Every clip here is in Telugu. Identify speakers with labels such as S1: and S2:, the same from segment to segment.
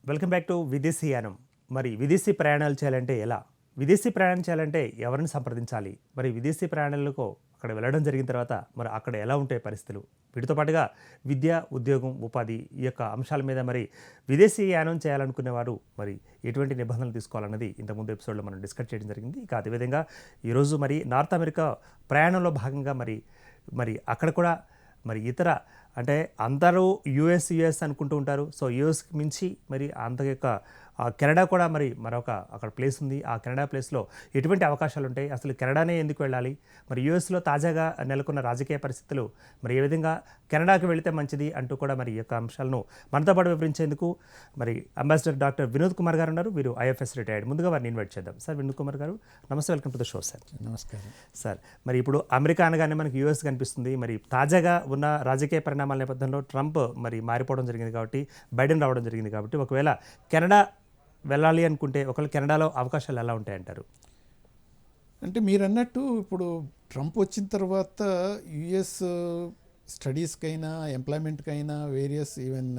S1: వెల్కమ్ బ్యాక్ టు విదేశీ యానం. మరి విదేశీ ప్రయాణాలు చేయాలంటే ఎలా? విదేశీ ప్రయాణం చేయాలంటే ఎవరిని సంప్రదించాలి? మరి విదేశీ ప్రయాణాలకు అక్కడ వెళ్ళడం జరిగిన తర్వాత మరి అక్కడ ఎలా ఉంటాయి పరిస్థితులు? వీటితో పాటుగా విద్య, ఉద్యోగం, ఉపాధి ఈ యొక్క అంశాల మీద మరి విదేశీ యానం చేయాలనుకునేవారు మరి ఎటువంటి నిబంధనలు తీసుకోవాలన్నది ఇంతకుముందు ఎపిసోడ్లో మనం డిస్కస్ చేయడం జరిగింది. ఇక అదేవిధంగా ఈరోజు మరి నార్త్ అమెరికా ప్రయాణంలో భాగంగా మరి అక్కడ కూడా మరి ఇతర అంటే అందరూ యుఎస్ అనుకుంటూ ఉంటారు. సో యుఎస్కి మించి మరి అంత యొక్క కెనడా కూడా మరి మరొక అక్కడ ప్లేస్ ఉంది. ఆ కెనడా ప్లేస్లో ఎటువంటి అవకాశాలు ఉంటాయి, అసలు కెనడానే ఎందుకు వెళ్ళాలి, మరి యుఎస్లో తాజాగా నెలకొన్న రాజకీయ పరిస్థితులు మరి ఏ విధంగా కెనడాకి వెళితే మంచిది అంటూ కూడా మరి ఈ యొక్క అంశాలను మనతో పాటు వివరించేందుకు మరి అంబాసిడర్ డాక్టర్ వినోద్ కుమార్ గారు ఉన్నారు. వీరు ఐఎఫ్ఎస్ రిటైర్డ్. ముందుగా వారిని ఇన్వైట్ చేద్దాం. సార్ వినోద్ కుమార్ గారు నమస్తే, welcome to the show. Sir
S2: నమస్కారం
S1: సార్. మరి ఇప్పుడు అమెరికా అనగానే మనకి యుఎస్ కనిపిస్తుంది. మరి తాజాగా ఉన్న రాజకీయ పరిణామాల నేపథ్యంలో ట్రంప్ మరి మారిపోవడం జరిగింది కాబట్టి, బైడెన్ రావడం జరిగింది కాబట్టి, ఒకవేళ కెనడా వెళ్ళాలి అనుకుంటే ఒకవేళ కెనడాలో అవకాశాలు ఎలా ఉంటాయంటారు?
S2: అంటే మీరు అన్నట్టు ఇప్పుడు ట్రంప్ వచ్చిన తర్వాత యుఎస్ స్టడీస్కైనా ఎంప్లాయ్మెంట్కైనా వేరియస్ ఈవెన్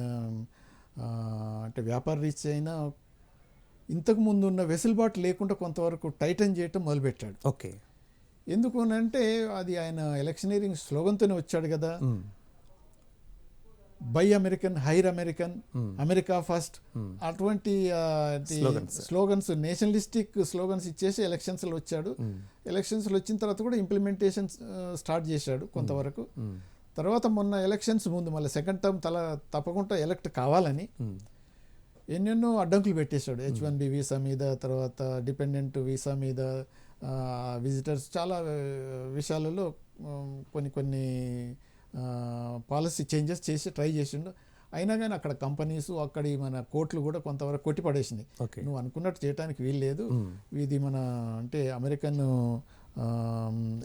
S2: అంటే వ్యాపార రీత్యా అయినా ఇంతకుముందు ఉన్న వెసులుబాటు లేకుండా కొంతవరకు టైటన్ చేయటం మొదలుపెట్టాడు.
S1: ఓకే,
S2: ఎందుకు అంటే అది ఆయన ఎలక్షనీరింగ్ స్లోగన్తోనే వచ్చాడు కదా, buy American, hire American, America first, అటువంటి స్లోగన్స్, నేషనలిస్టిక్ స్లోగన్స్ ఇచ్చేసి ఎలక్షన్స్లో వచ్చాడు. ఎలక్షన్స్లో వచ్చిన తర్వాత కూడా ఇంప్లిమెంటేషన్ స్టార్ట్ చేశాడు కొంతవరకు. తర్వాత మొన్న ఎలక్షన్స్ ముందు మళ్ళీ సెకండ్ టర్మ్ తప్పకుండా ఎలక్ట్ కావాలని ఎన్నెన్నో అడ్డంకులు పెట్టేశాడు. H1B వీసా మీద, తర్వాత డిపెండెంట్ వీసా మీద, విజిటర్స్, చాలా విషయాలలో కొన్ని పాలసీ చేంజెస్ చేసి ట్రై చేసిండు. అయినా కానీ అక్కడ కంపెనీస్, అక్కడి మన కోర్టులు కూడా కొంతవరకు కొట్టిపడేసినాయి. నువ్వు అనుకున్నట్టు చేయడానికి వీలు లేదు, ఇది మన అంటే అమెరికన్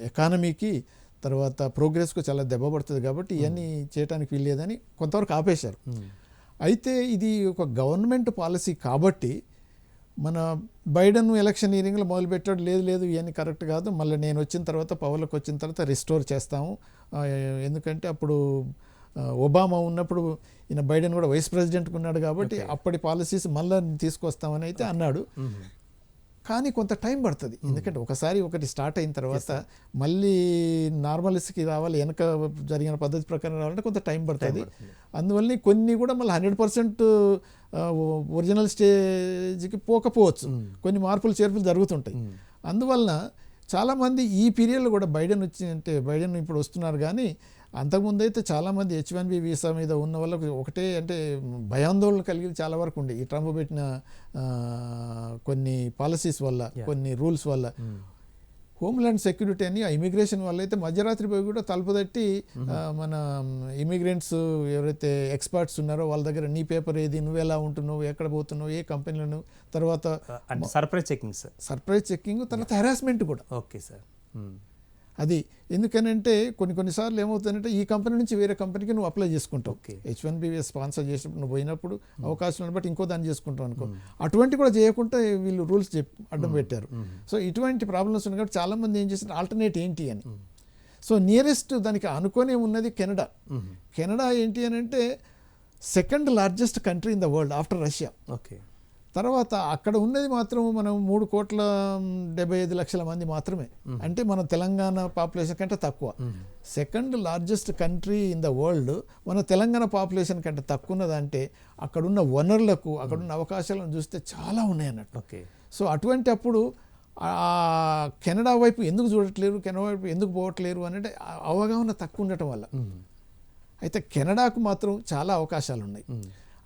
S2: ఎకానమీకి తర్వాత ప్రోగ్రెస్కు చాలా దెబ్బ పడుతుంది కాబట్టి ఇవన్నీ చేయడానికి వీలు లేదని కొంతవరకు ఆపేశారు. అయితే ఇది ఒక గవర్నమెంట్ పాలసీ కాబట్టి మన బైడెన్ ఎలక్షనీరింగ్లో మొదలుపెట్టాడు, లేదు ఇవన్నీ కరెక్ట్ కాదు, మళ్ళీ నేను వచ్చిన తర్వాత పవర్లోకి వచ్చిన తర్వాత రిస్టోర్ చేస్తాము. ఎందుకంటే అప్పుడు ఒబామా ఉన్నప్పుడు ఈయన బైడెన్ కూడా వైస్ ప్రెసిడెంట్గా ఉన్నాడు కాబట్టి అప్పటి పాలసీస్ మళ్ళీ తీసుకొస్తామని అయితే అన్నాడు. కానీ కొంత టైం పడుతుంది, ఎందుకంటే ఒకటి స్టార్ట్ అయిన తర్వాత మళ్ళీ నార్మల్స్కి రావాలి, వెనక జరిగిన పద్ధతి ప్రకారం రావాలంటే కొంత టైం పడుతుంది. అందువల్ల కొన్ని కూడా మళ్ళీ 100% ఒరిజినల్ స్టేజ్కి పోకపోవచ్చు, కొన్ని మార్పులు చేర్పులు జరుగుతుంటాయి. అందువలన చాలామంది ఈ పీరియడ్లో కూడా బైడెన్ ఇప్పుడు వస్తున్నారు, కానీ అంతకుముందు అయితే చాలామంది H1B వీసా మీద ఉన్న వాళ్ళకు ఒకటే అంటే భయాందోళన కలిగి చాలా వరకు ఉండే ఈ ట్రంప్ పెట్టిన కొన్ని పాలసీస్ వల్ల, కొన్ని రూల్స్ వల్ల. హోమ్ల్యాండ్ సెక్యూరిటీ అని ఆ ఇమిగ్రేషన్ వల్ల అయితే మధ్యరాత్రి పోయి కూడా తలుపు తట్టి మన ఇమిగ్రెంట్స్ ఎవరైతే ఎక్స్పర్ట్స్ ఉన్నారో వాళ్ళ దగ్గర నీ పేపర్ ఏది, నువ్వు ఎలా ఉంటున్నావు, ఎక్కడ పోతున్నావు, ఏ కంపెనీలను, తర్వాత
S1: సర్ప్రైజ్
S2: చెకింగ్, తర్వాత హెరాస్మెంట్ కూడా.
S1: Okay sir.
S2: అది ఎందుకనంటే కొన్నిసార్లు ఏమవుతుందంటే ఈ కంపెనీ నుంచి వేరే కంపెనీకి నువ్వు అప్లై చేసుకుంటావు. H1B స్పాన్సర్ చేసినప్పుడు నువ్వు పోయినప్పుడు అవకాశం బట్టి ఇంకో దాన్ని చేసుకుంటావు అనుకో, అటువంటి కూడా చేయకుండా వీళ్ళు రూల్స్ అడ్డం పెట్టారు. సో ఇటువంటి ప్రాబ్లమ్స్ ఉన్నాయి కాబట్టి చాలామంది ఏం చేస్తారు, ఆల్టర్నేట్ ఏంటి అని. సో నియరెస్ట్ దానికి అనుకునే ఉన్నది కెనడా. కెనడా ఏంటి అని అంటే second largest country in the world after Russia.
S1: Okay, తర్వాత
S2: అక్కడ ఉన్నది మాత్రం మనం 3,75,00,000 మంది మాత్రమే, అంటే మన తెలంగాణ పాపులేషన్ కంటే తక్కువ. Second largest country in the world మన తెలంగాణ పాపులేషన్ కంటే తక్కువ ఉన్నదంటే అక్కడున్న వనరులకు, అక్కడున్న అవకాశాలను చూస్తే చాలా ఉన్నాయి అన్నట్టు. సో అటువంటి అప్పుడు కెనడా వైపు ఎందుకు చూడట్లేరు, కెనడా వైపు ఎందుకు పోవట్లేరు అంటే అవగాహన తక్కువ ఉండటం వల్ల. అయితే కెనడాకు మాత్రం చాలా అవకాశాలు ఉన్నాయి.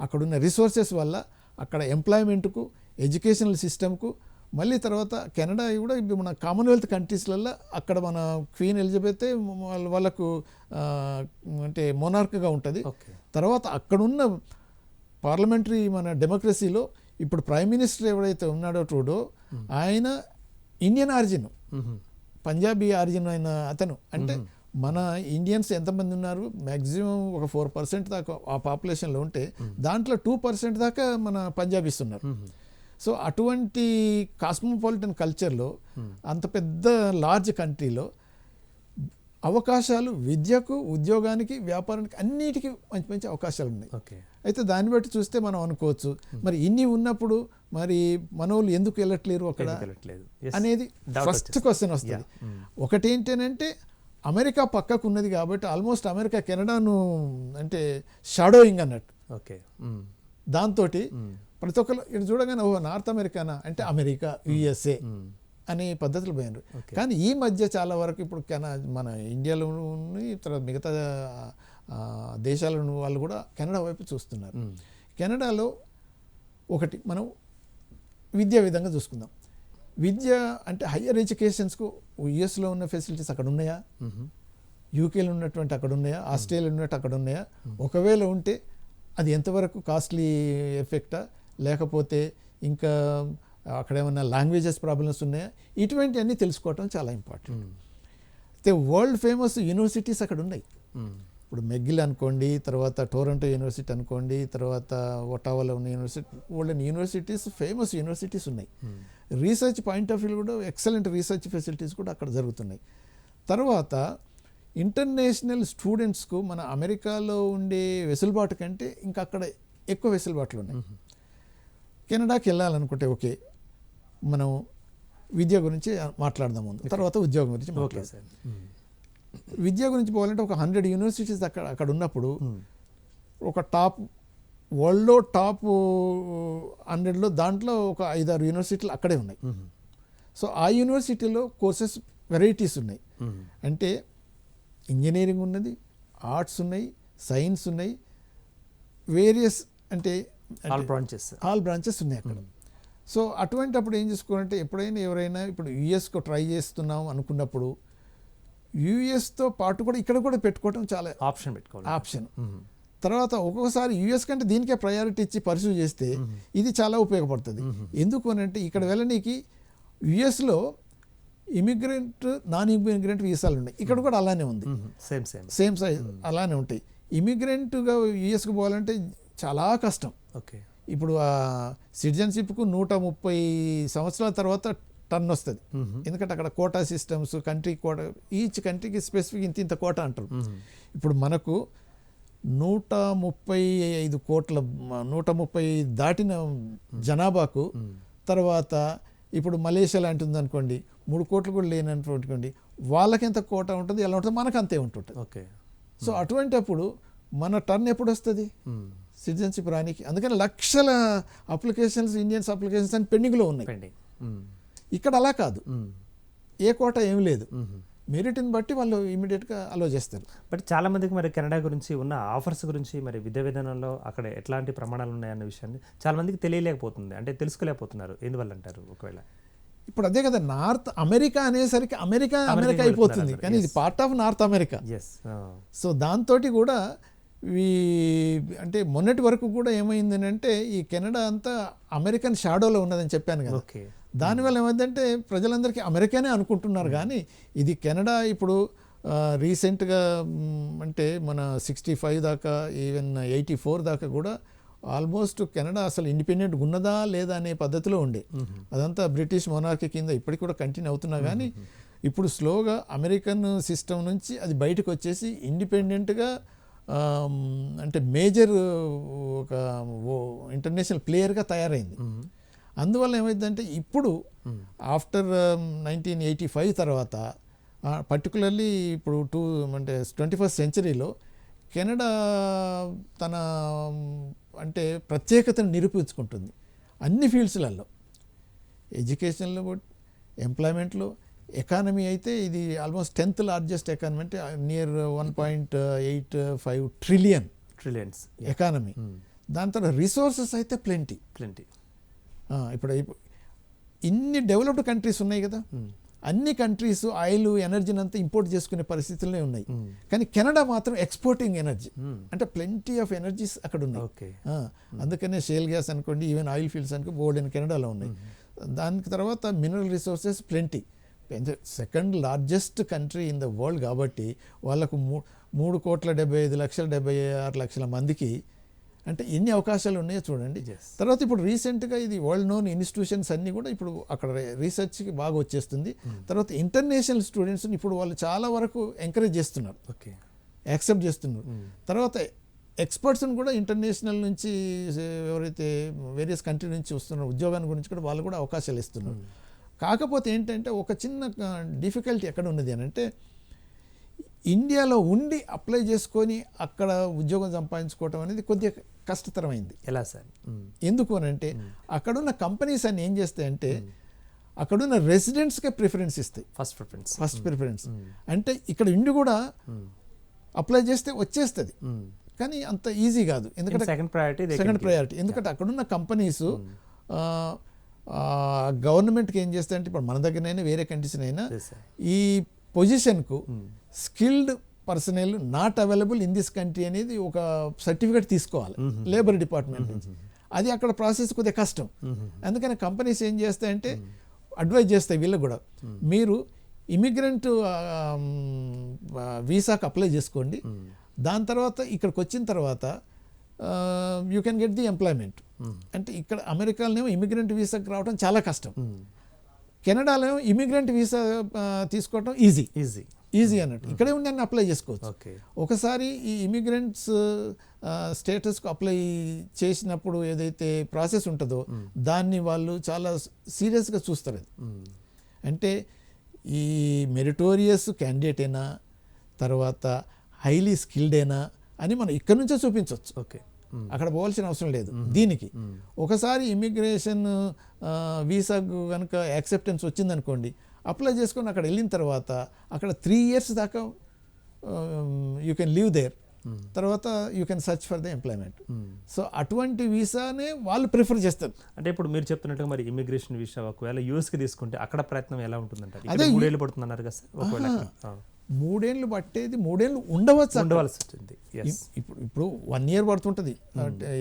S2: అక్కడున్న రిసోర్సెస్ వల్ల, అక్కడ ఎంప్లాయ్మెంట్కు, ఎడ్యుకేషనల్ సిస్టమ్కు, మళ్ళీ తర్వాత కెనడా కూడా ఇప్పుడు మన కామన్వెల్త్ కంట్రీస్లలో అక్కడ మన క్వీన్ ఎలిజబెత్ వాళ్ళకు అంటే మొనార్క్గా ఉంటుంది. తర్వాత అక్కడున్న పార్లమెంటరీ మన డెమోక్రసీలో ఇప్పుడు ప్రైమ్ మినిస్టర్ ఎవరైతే ఉన్నాడో ట్రూడో, ఆయన ఇండియన్ ఆరిజిన్, పంజాబీ ఆరిజిన్ అయిన అతను. అంటే మన ఇండియన్స్ ఎంతమంది ఉన్నారు, మ్యాక్సిమం ఒక 4% దాకా ఆ పాపులేషన్లో ఉంటే దాంట్లో 2% దాకా మన పంజాబీస్ ఉన్నారు. సో అటువంటి కాస్మోపాలిటన్ కల్చర్లో, అంత పెద్ద లార్జ్ కంట్రీలో అవకాశాలు విద్యకు, ఉద్యోగానికి, వ్యాపారానికి అన్నిటికీ మంచి మంచి అవకాశాలు ఉన్నాయి.
S1: ఓకే.
S2: అయితే దాన్ని బట్టి చూస్తే మనం అనుకోవచ్చు మరి ఇన్ని ఉన్నప్పుడు మరి మనోళ్ళు ఎందుకు వెళ్ళట్లేరు అక్కడ అనేది ఫస్ట్ క్వశ్చన్ వస్తుంది. ఒకటి ఏంటంటే అమెరికా పక్కకు ఉన్నది కాబట్టి ఆల్మోస్ట్ అమెరికా కెనడాను అంటే షాడోయింగ్ అన్నట్టు.
S1: ఓకే.
S2: దాంతో ప్రతి ఒక్కరు ఇటు చూడగానే ఓహో నార్త్ అమెరికానా అంటే అమెరికా, యుఎస్ఏ అనే పద్ధతులు పోయినారు. కానీ ఈ మధ్య చాలా వరకు ఇప్పుడు మన ఇండియాలో తర్వాత మిగతా దేశాల వాళ్ళు కూడా కెనడా వైపు చూస్తున్నారు. కెనడాలో ఒకటి మనం విద్యా విధంగా చూసుకుందాం. విద్య అంటే హయ్యర్ ఎడ్యుకేషన్స్కు యుఎస్లో ఉన్న ఫెసిలిటీస్ అక్కడ ఉన్నాయా, యూకేలో ఉన్నటువంటి అక్కడ ఉన్నాయా, ఆస్ట్రేలియాలో ఉన్నట్టు అక్కడ ఉన్నాయా, ఒకవేళ ఉంటే అది ఎంతవరకు కాస్ట్లీ ఎఫెక్టా, లేకపోతే ఇంకా అక్కడ ఏమన్నా లాంగ్వేజెస్ ప్రాబ్లమ్స్ ఉన్నాయా, ఇటువంటివన్నీ తెలుసుకోవటం చాలా ఇంపార్టెంట్. అయితే వరల్డ్ ఫేమస్ యూనివర్సిటీస్ అక్కడ ఉన్నాయి. ఇప్పుడు మెగిల్ అనుకోండి, తర్వాత టొరంటో యూనివర్సిటీ అనుకోండి, తర్వాత ఒటావాలో ఉన్న వరల్డ్ యూనివర్సిటీస్ ఫేమస్ యూనివర్సిటీస్ ఉన్నాయి. రీసెర్చ్ పాయింట్ ఆఫ్ వ్యూ కూడా ఎక్సలెంట్ రీసెర్చ్ ఫెసిలిటీస్ కూడా అక్కడ జరుగుతున్నాయి. తర్వాత ఇంటర్నేషనల్ స్టూడెంట్స్కు మన అమెరికాలో ఉండే వెసులుబాటు కంటే ఇంకా అక్కడ ఎక్కువ వెసులుబాట్లు ఉన్నాయి. కెనడాకి వెళ్ళాలనుకుంటే ఓకే, మనం విద్య గురించి మాట్లాడదాం ముందు, తర్వాత ఉద్యోగం గురించి మాట్లాడదాం. విద్య గురించి పోవాలంటే ఒక 100 యూనివర్సిటీస్ అక్కడ ఉన్నప్పుడు ఒక వరల్డ్లో టాప్ 100లో దాంట్లో ఒక 5-6 యూనివర్సిటీలు అక్కడే ఉన్నాయి. సో ఆ యూనివర్సిటీలో కోర్సెస్ వెరైటీస్ ఉన్నాయి. అంటే ఇంజనీరింగ్ ఉన్నది, ఆర్ట్స్ ఉన్నాయి, సైన్స్ ఉన్నాయి, వేరియస్ అంటే ఆల్ బ్రాంచెస్ ఉన్నాయి అక్కడ. సో అటువంటిప్పుడు ఏం చేసుకోవాలంటే ఎప్పుడైనా ఎవరైనా ఇప్పుడు యుఎస్కు ట్రై చేస్తున్నాం అనుకున్నప్పుడు యుఎస్తో పాటు కూడా ఇక్కడ కూడా పెట్టుకోవడం చాలా ఆప్షన్. తర్వాత ఒక్కొక్కసారి యుఎస్ కంటే దీనికే ప్రయారిటీ ఇచ్చి పర్సూ చేస్తే ఇది చాలా ఉపయోగపడుతుంది. ఎందుకు అని అంటే ఇక్కడ వెళ్ళనీకి యుఎస్లో ఇమిగ్రెంట్, నాన్ ఇమిగ్రెంట్ వీసాలు ఉన్నాయి, ఇక్కడ కూడా అలానే ఉంది, సేమ్ సైజ్ అలానే ఉంటాయి. ఇమిగ్రెంట్గా యుఎస్కి పోవాలంటే చాలా కష్టం.
S1: ఓకే.
S2: ఇప్పుడు ఆ సిటిజన్షిప్కు 130 సంవత్సరాల తర్వాత టర్న్ వస్తుంది. ఎందుకంటే అక్కడ quota systems, country quota, each కంట్రీకి స్పెసిఫిక్ ఇంత కోటా అంటారు. ఇప్పుడు మనకు 135 కోట్ల 130 దాటిన జనాభాకు తర్వాత ఇప్పుడు మలేషియా లాంటిది అనుకోండి 3 కోట్లు కూడా లేనటువంటి వాళ్ళకి ఎంత కోటా ఉంటుంది, ఎలా ఉంటుంది, మనకు అంతే ఉంటుంటుంది.
S1: ఓకే.
S2: సో అటువంటిప్పుడు మన టర్న్ ఎప్పుడు వస్తుంది సిటిజన్షిప్ రానికి? అందుకని లక్షల అప్లికేషన్స్, ఇండియన్స్ అప్లికేషన్స్ అని పెండింగ్లో ఉన్నాయి. ఇక్కడ అలా కాదు, ఏ కోట ఏం లేదు, మెరిట్ని బట్టి వాళ్ళు ఇమీడియట్గా అలో చేస్తారు.
S1: బట్ చాలా మందికి మరి కెనడా గురించి ఉన్న ఆఫర్స్ గురించి, మరి విద్యా విధానంలో అక్కడ ఎట్లాంటి ప్రమాణాలు ఉన్నాయన్న విషయాన్ని చాలా మందికి తెలియలేకపోతుంది, అంటే తెలుసుకోలేకపోతున్నారు. ఎందువల్ల అంటారు? ఒకవేళ
S2: ఇప్పుడు అదే కదా, నార్త్ అమెరికా అనేసరికి అమెరికా అయిపోతుంది, కానీ ఇది part of north America. So దాంతో కూడా అంటే మొన్నటి వరకు కూడా ఏమైంది అంటే ఈ కెనడా అంతా అమెరికన్ షాడోలో ఉన్నదని చెప్పాను కదా. దానివల్ల ఏమైందంటే ప్రజలందరికీ అమెరికానే అనుకుంటున్నారు, కానీ ఇది కెనడా ఇప్పుడు రీసెంట్గా అంటే మన 65 దాకా, ఈవెన్ 84 దాకా కూడా ఆల్మోస్ట్ కెనడా అసలు ఇండిపెండెంట్ ఉన్నదా లేదా అనే పద్ధతిలో ఉండే. అదంతా బ్రిటిష్ మొనార్కీ కింద ఇప్పటికి కూడా కంటిన్యూ అవుతున్నా, కానీ ఇప్పుడు స్లోగా అమెరికన్ సిస్టమ్ నుంచి అది బయటకు వచ్చేసి ఇండిపెండెంట్గా అంటే మేజర్ ఒక ఇంటర్నేషనల్ ప్లేయర్గా తయారైంది. అందువల్ల ఏమైందంటే ఇప్పుడు ఆఫ్టర్ 1985 తర్వాత పర్టికులర్లీ ఇప్పుడు 21st సెంచరీలో కెనడా తన అంటే ప్రత్యేకతను నిరూపించుకుంటుంది అన్ని ఫీల్డ్స్లలో. ఎడ్యుకేషన్లో, ఎంప్లాయ్మెంట్లో, ఎకానమీ అయితే ఇది ఆల్మోస్ట్ 10th లార్జెస్ట్ ఎకానమీ, అంటే నియర్ 1.85 ట్రిలియన్స్ ఎకానమీ. దాని తర్వాత రిసోర్సెస్ అయితే ప్లెంటీ. ఇప్పుడు ఇన్ని డెవలప్డ్ కంట్రీస్ ఉన్నాయి కదా, అన్ని కంట్రీస్ ఆయిల్, ఎనర్జీని అంతా ఇంపోర్ట్ చేసుకునే పరిస్థితుల్లో ఉన్నాయి. కానీ కెనడా మాత్రం ఎక్స్పోర్టింగ్ ఎనర్జీ, అంటే ప్లెంటీ ఆఫ్ ఎనర్జీస్ అక్కడ ఉన్నాయి. అందుకనే షేల్ గ్యాస్ అనుకోండి, ఈవెన్ ఆయిల్ ఫీల్డ్స్ అనుకో బోర్డ్ ఇన్ కెనడాలో ఉన్నాయి. దానికి తర్వాత mineral resources plenty. Second largest country in the world కాబట్టి వాళ్ళకు 3,75,76,00,000 మందికి అంటే ఎన్ని అవకాశాలు ఉన్నాయో చూడండి.
S1: Yes.
S2: తర్వాత ఇప్పుడు రీసెంట్గా ఇది వరల్డ్ నోన్ ఇన్స్టిట్యూషన్స్ అన్నీ కూడా ఇప్పుడు అక్కడ రీసెర్చ్కి బాగా వచ్చేస్తుంది. తర్వాత ఇంటర్నేషనల్ స్టూడెంట్స్ని ఇప్పుడు వాళ్ళు చాలా వరకు ఎంకరేజ్ చేస్తున్నారు,
S1: ఓకే.
S2: యాక్సెప్ట్ చేస్తున్నారు. తర్వాత ఎక్స్పర్ట్స్ని కూడా ఇంటర్నేషనల్ నుంచి ఎవరైతే వేరియస్ కంట్రీ నుంచి వస్తున్నారు ఉద్యోగాన్ని గురించి కూడా వాళ్ళు కూడా అవకాశాలు ఇస్తున్నారు. కాకపోతే ఏంటంటే ఒక చిన్న డిఫికల్టీ ఎక్కడ ఉన్నది అని అంటే ఇండియాలో ఉండి అప్లై చేసుకొని అక్కడ ఉద్యోగం సంపాదించుకోవటం అనేది కొద్దిగా కష్టతరమైంది.
S1: ఎలా సార్?
S2: ఎందుకు అని అంటే అక్కడున్న కంపెనీస్ అన్ని ఏం చేస్తాయంటే అక్కడున్న రెసిడెంట్స్కే ప్రిఫరెన్స్ ఇస్తాయి, ఫస్ట్ ప్రిఫరెన్స్. అంటే ఇక్కడ ఇండి కూడా అప్లై చేస్తే వచ్చేస్తుంది, కానీ అంత ఈజీ కాదు. ఎందుకంటే సెకండ్ ప్రయారిటీ. ఎందుకంటే అక్కడున్న కంపెనీస్ గవర్నమెంట్కి ఏం చేస్తాయంటే ఇప్పుడు మన దగ్గరనైనా వేరే కంట్రీస్నైనా ఈ పొజిషన్కు skilled personnel not available in this country అనేది ఒక సర్టిఫికేట్ తీసుకోవాలి లేబర్ డిపార్ట్మెంట్ నుంచి. అది అక్కడ ప్రాసెస్ కొద్దిగా కష్టం. అందుకని కంపెనీస్ ఏం చేస్తాయంటే అడ్వైజ్ చేస్తాయి వీళ్ళకి కూడా, మీరు ఇమిగ్రెంట్ వీసాకు అప్లై చేసుకోండి, దాని తర్వాత ఇక్కడికి వచ్చిన తర్వాత you can get the employment. అంటే ఇక్కడ అమెరికాలోనేమో ఇమిగ్రెంట్ వీసాకి రావడం చాలా కష్టం, కెనడాలో ఇమిగ్రెంట్ వీసా తీసుకోవడం ఈజీ అన్నట్టు. ఇక్కడే ఉండి అన్ని అప్లై చేసుకోవచ్చు. ఒకసారి ఈ ఇమిగ్రెంట్స్ స్టేటస్కు అప్లై చేసినప్పుడు ఏదైతే ప్రాసెస్ ఉంటుందో దాన్ని వాళ్ళు చాలా సీరియస్గా చూస్తారు. అది అంటే ఈ మెరిటోరియస్ క్యాండిడేట్ అయినా తర్వాత హైలీ స్కిల్డ్ అయినా అని మనం ఇక్కడ నుంచే చూపించవచ్చు. అక్కడ పోవాల్సిన అవసరం లేదు. దీనికి ఒకసారి ఇమిగ్రేషన్ వీసాకు కనుక యాక్సెప్టెన్స్ వచ్చిందనుకోండి, అప్లై చేసుకొని అక్కడ వెళ్ళిన తర్వాత అక్కడ 3 years దాకా యూ కెన్ లివ్ దేర్, తర్వాత you can search for the employment. So అటువంటి వీసానే వాళ్ళు ప్రిఫర్ చేస్తారు.
S1: అంటే ఇప్పుడు మీరు చెప్తున్నట్టుగా మరి ఇమిగ్రేషన్ వీసా ఒకవేళ యూఎస్కి తీసుకుంటే అక్కడ ప్రయత్నం ఎలా ఉంటుందంటారు? అదే 3 ఏళ్ళు పడుతుంది అన్నారు కదా సార్. ఒకవేళ
S2: 3 ఏళ్ళు పట్టేది 3 ఏళ్ళు ఉండవలసి
S1: ఉంటుంది.
S2: ఇప్పుడు 1 year పడుతుంటుంది,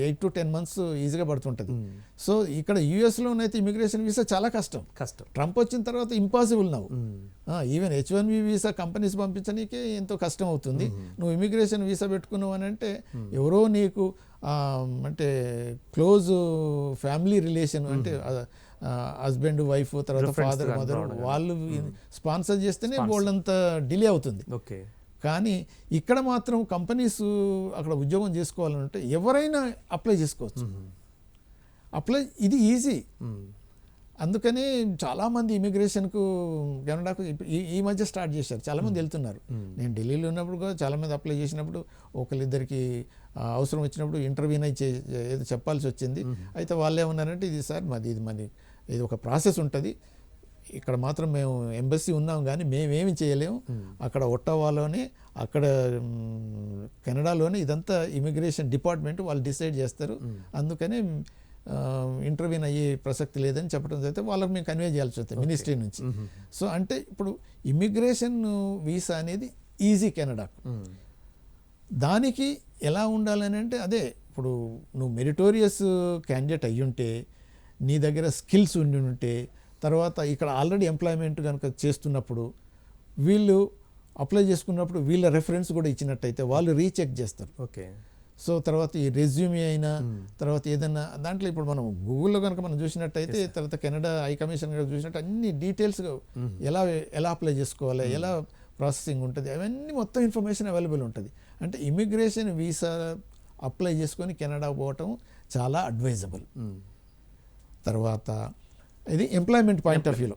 S2: 8 to 10 months ఈజీగా పడుతుంటుంది. సో ఇక్కడ యూఎస్లోనైతే ఇమిగ్రేషన్ వీసా చాలా కష్టం. ట్రంప్ వచ్చిన తర్వాత ఇంపాసిబుల్ నవ్వు. ఈవెన్ H1B వీసా కంపెనీస్ పంపించడానికే ఎంతో కష్టం అవుతుంది. నువ్వు ఇమిగ్రేషన్ వీసా పెట్టుకున్నావు అని అంటే ఎవరో నీకు అంటే క్లోజ్ ఫ్యామిలీ రిలేషన్ అంటే హస్బెండ్ వైఫ్ తర్వాత ఫాదర్ మదర్ వాళ్ళు స్పాన్సర్ చేస్తేనే వాళ్ళంత డిలే అవుతుంది. కానీ ఇక్కడ మాత్రం కంపెనీస్ అక్కడ ఉద్యోగం చేసుకోవాలంటే ఎవరైనా అప్లై చేసుకోవచ్చు. ఇది ఈజీ. అందుకని చాలామంది ఇమిగ్రేషన్కు కెనడాకు ఈ మధ్య స్టార్ట్ చేశారు, చాలామంది వెళ్తున్నారు. నేను ఢిల్లీలో ఉన్నప్పుడు కూడా చాలామంది అప్లై చేసినప్పుడు ఒకరిద్దరికి అవసరం వచ్చినప్పుడు ఇంటర్వ్యూని ఏదో చెప్పాల్సి వచ్చింది. అయితే వాళ్ళు ఏమన్నారంటే ఇది సార్ ఇది ఒక ప్రాసెస్ ఉంటుంది, ఇక్కడ మాత్రం మేము ఎంబసీ ఉన్నాం కానీ మేమేమి చేయలేము, అక్కడ ఒట్టావాలోనే అక్కడ కెనడాలోనే ఇదంతా ఇమిగ్రేషన్ డిపార్ట్మెంట్ వాళ్ళు డిసైడ్ చేస్తారు, అందుకనే ఇంటర్వ్యూ అయ్యే ప్రసక్తి లేదని చెప్పడం జరిగితే వాళ్ళకి మేము కన్వే చేయాల్సి వస్తుంది మినిస్ట్రీ నుంచి. సో అంటే ఇప్పుడు ఇమిగ్రేషన్ వీసా అనేది ఈజీ కెనడాకు. దానికి ఎలా ఉండాలని అంటే అదే ఇప్పుడు నువ్వు మెరిటోరియస్ క్యాండిడేట్ అయ్యుంటే, నీ దగ్గర స్కిల్స్ ఉండి ఉంటే, తర్వాత ఇక్కడ ఆల్రెడీ ఎంప్లాయ్మెంట్ కనుక చేస్తున్నప్పుడు వీళ్ళు అప్లై చేసుకున్నప్పుడు వీళ్ళ రెఫరెన్స్ కూడా ఇచ్చినట్టయితే వాళ్ళు రీచెక్ చేస్తారు. సో తర్వాత ఈ రెజ్యూమే అయినా తర్వాత ఏదైనా దాంట్లో ఇప్పుడు మనం గూగుల్లో కనుక మనం చూసినట్టయితే తర్వాత కెనడా హై కమిషన్ చూసినట్టు అన్ని డీటెయిల్స్గా ఎలా అప్లై చేసుకోవాలి, ఎలా ప్రాసెసింగ్ ఉంటుంది, అవన్నీ మొత్తం ఇన్ఫర్మేషన్ అవైలబుల్ ఉంటుంది. అంటే ఇమిగ్రేషన్ వీసా అప్లై చేసుకొని కెనడా పోవటం చాలా అడ్వైజబుల్. తర్వాత ఇది ఎంప్లాయ్మెంట్ పాయింట్ ఆఫ్ వ్యూలో.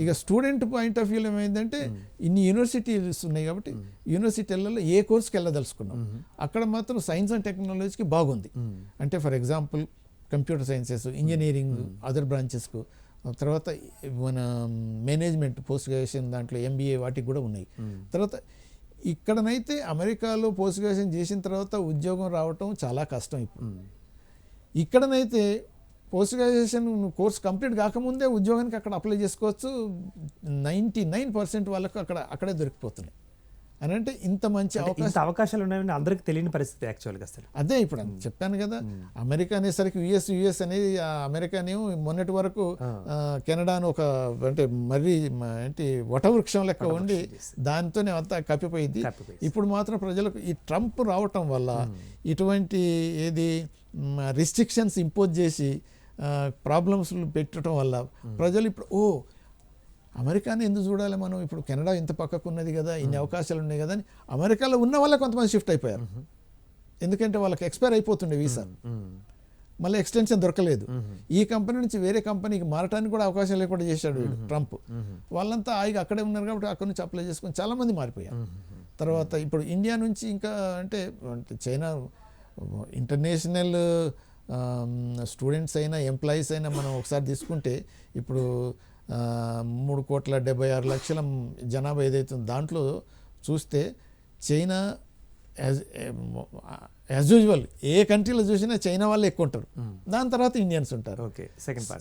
S2: ఇక స్టూడెంట్ పాయింట్ ఆఫ్ వ్యూలో ఏమైందంటే ఇన్ని యూనివర్సిటీస్ ఉన్నాయి కాబట్టి యూనివర్సిటీలలో ఏ కోర్స్కి వెళ్ళదలుచుకున్నాం అక్కడ మాత్రం సైన్స్ అండ్ టెక్నాలజీకి బాగుంది. అంటే for example computer sciences, engineering, other బ్రాంచెస్కు, తర్వాత మన మేనేజ్మెంట్ పోస్ట్ గ్రాడ్యుయేషన్ దాంట్లో MBA వాటికి కూడా ఉన్నాయి. తర్వాత ఇక్కడనైతే అమెరికాలో పోస్ట్ గ్రాడ్యుయేషన్ చేసిన తర్వాత ఉద్యోగం రావటం చాలా కష్టం. ఇప్పుడు ఇక్కడనైతే పోస్ట్ గ్రాడ్యుయేషన్ కోర్స్ కంప్లీట్ కాకముందే ఉద్యోగానికి అక్కడ అప్లై చేసుకోవచ్చు. 99% వాళ్ళకు అక్కడే దొరికిపోతున్నాయి. అని అంటే ఇంత మంచి
S1: అంటే
S2: అవకాశం.
S1: ఇంత అవకాశాలు ఉన్నాయని అందరికీ తెలియని పరిస్థితి యాక్చువల్గా అసలు.
S2: అదే ఇప్పుడు చెప్పాను కదా, అమెరికా అనేసరికి యుఎస్ అనేది అమెరికానేమో మొన్నటి వరకు కెనడాను ఒక అంటే మరీ ఏంటి వటవృక్షం లెక్క ఉండి దానితోనే అంతా కప్పిపోయింది. ఇప్పుడు మాత్రం ప్రజలకు ఈ ట్రంప్ రావటం వల్ల ఇటువంటి ఏది రిస్ట్రిక్షన్స్ ఇంపోజ్ చేసి ప్రాబ్లమ్స్ పెట్టడం వల్ల ప్రజలు ఇప్పుడు అమెరికాని ఎందుకు చూడాలి మనం, ఇప్పుడు కెనడా ఇంత పక్కకు ఉన్నది కదా, ఇన్ని అవకాశాలు ఉన్నాయి కదా అని అమెరికాలో ఉన్న వాళ్ళే కొంతమంది షిఫ్ట్ అయిపోయారు. ఎందుకంటే వాళ్ళకి ఎక్స్పైర్ అయిపోతుండే వీసా, మళ్ళీ ఎక్స్టెన్షన్ దొరకలేదు. ఈ కంపెనీ నుంచి వేరే కంపెనీకి మారటానికి కూడా అవకాశం లేకుండా చేశాడు ట్రంప్. వాళ్ళంతా హాయిగా అక్కడే ఉన్నారు కాబట్టి అక్కడి నుంచి అప్లై చేసుకొని చాలామంది మారిపోయారు. తర్వాత ఇప్పుడు ఇండియా నుంచి ఇంకా అంటే చైనా ఇంటర్నేషనల్ స్టూడెంట్స్ అయినా ఎంప్లాయీస్ అయినా మనం ఒకసారి తీసుకుంటే ఇప్పుడు 3,76,00,000 జనాభా ఏదైతే ఉందో దాంట్లో చూస్తే చైనా యాజ్ యూజువల్ ఏ కంట్రీలో చూసినా చైనా వాళ్ళు ఎక్కువ ఉంటారు, దాని తర్వాత ఇండియన్స్ ఉంటారు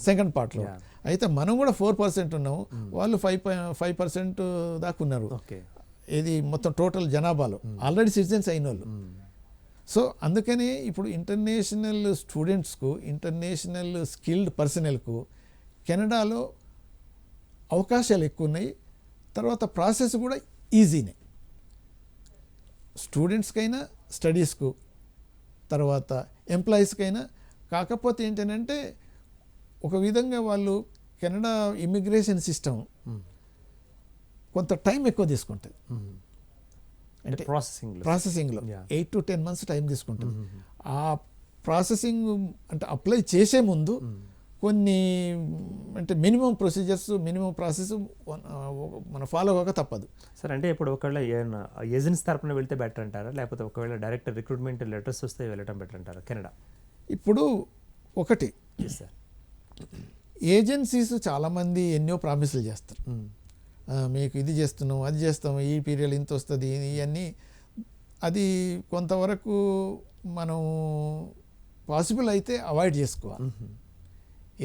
S2: సెకండ్ పార్ట్లో. అయితే మనం కూడా 4% ఉన్నాము, వాళ్ళు 5% దాకా ఉన్నారు. ఇది మొత్తం టోటల్ జనాభాలో ఆల్రెడీ సిటిజన్స్ అయిన వాళ్ళు. సో అందుకని ఇప్పుడు ఇంటర్నేషనల్ స్టూడెంట్స్కు, ఇంటర్నేషనల్ స్కిల్డ్ పర్సనల్కు కెనడాలో అవకాశాలు ఎక్కువ ఉన్నాయి. తర్వాత ప్రాసెస్ కూడా ఈజీనే స్టూడెంట్స్కైనా స్టడీస్కు, తర్వాత ఎంప్లాయీస్కైనా. కాకపోతే ఏంటంటే ఒక విధంగా వాళ్ళు కెనడా ఇమిగ్రేషన్ సిస్టమ్ కొంత టైం ఎక్కువ తీసుకుంటుంది. అంటే ప్రాసెసింగ్లో 8 to 10 months టైం తీసుకుంటుంది. ఆ ప్రాసెసింగ్ అంటే అప్లై చేసే ముందు కొన్ని అంటే మినిమం ప్రొసీజర్స్, మినిమం ప్రాసెస్ మనం ఫాలో అవ్వక తప్పదు.
S1: సార్ అంటే ఇప్పుడు ఒకవేళ ఏజెన్సీ తరపున వెళ్తే బెటర్ అంటారా, లేకపోతే ఒకవేళ డైరెక్ట్ రిక్రూట్మెంట్ లెటర్స్ వస్తే వెళ్ళటం బెటర్ అంటారా కెనడా?
S2: ఇప్పుడు ఒకటి
S1: సార్,
S2: ఏజెన్సీస్ చాలామంది ఎన్నో ప్రామిసులు చేస్తారు. మీకు ఇది చేస్తున్నాం, అది చేస్తాం, ఈ పీరియడ్ ఇంత వస్తుంది, ఇవన్నీ అది కొంతవరకు మనం పాసిబుల్ అయితే అవాయిడ్ చేసుకోవాలి.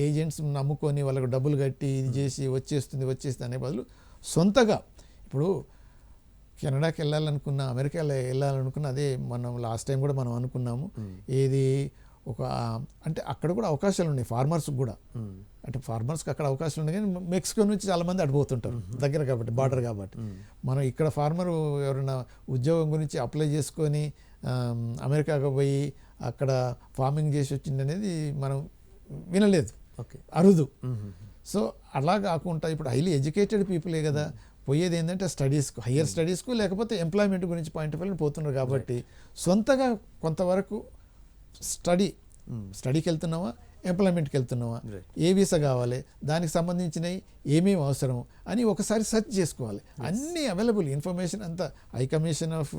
S2: ఏజెంట్స్ నమ్ముకొని వాళ్ళకు డబ్బులు కట్టి ఇది చేసి వచ్చేస్తుంది అనే బదులు సొంతగా ఇప్పుడు కెనడాకి వెళ్ళాలనుకున్నా, అమెరికాలో వెళ్ళాలనుకున్నా, అదే మనం లాస్ట్ టైం కూడా మనం అనుకున్నాము. ఏది ఒక అంటే అక్కడ కూడా అవకాశాలు ఉన్నాయి ఫార్మర్స్కి కూడా. అంటే ఫార్మర్స్కి అక్కడ అవకాశాలు ఉన్నాయి, కానీ మెక్సికో నుంచి చాలామంది అడిపోతుంటారు దగ్గర కాబట్టి, బార్డర్ కాబట్టి. మనం ఇక్కడ ఫార్మర్ ఎవరైనా ఉద్యోగం గురించి అప్లై చేసుకొని అమెరికాకు పోయి అక్కడ ఫార్మింగ్ చేసి వచ్చింది అనేది మనం వినలేదు, అరుదు. సో అలా కాకుండా ఇప్పుడు హైలీ ఎడ్యుకేటెడ్ పీపులే కదా పోయేది, ఏంటంటే స్టడీస్కు, హయ్యర్ స్టడీస్కు, లేకపోతే ఎంప్లాయ్మెంట్ గురించి పాయింట్ ఆఫ్ వ్యూ పోతున్నారు కాబట్టి సొంతగా కొంతవరకు స్టడీకి వెళ్తున్నావా, ఎంప్లాయ్మెంట్కి వెళ్తున్నావా, ఏ వీసా కావాలి, దానికి సంబంధించినవి ఏమేమి అవసరం అని ఒకసారి సెర్చ్ చేసుకోవాలి. అన్నీ అవైలబుల్ ఇన్ఫర్మేషన్ అంతా హై కమిషన్ ఆఫ్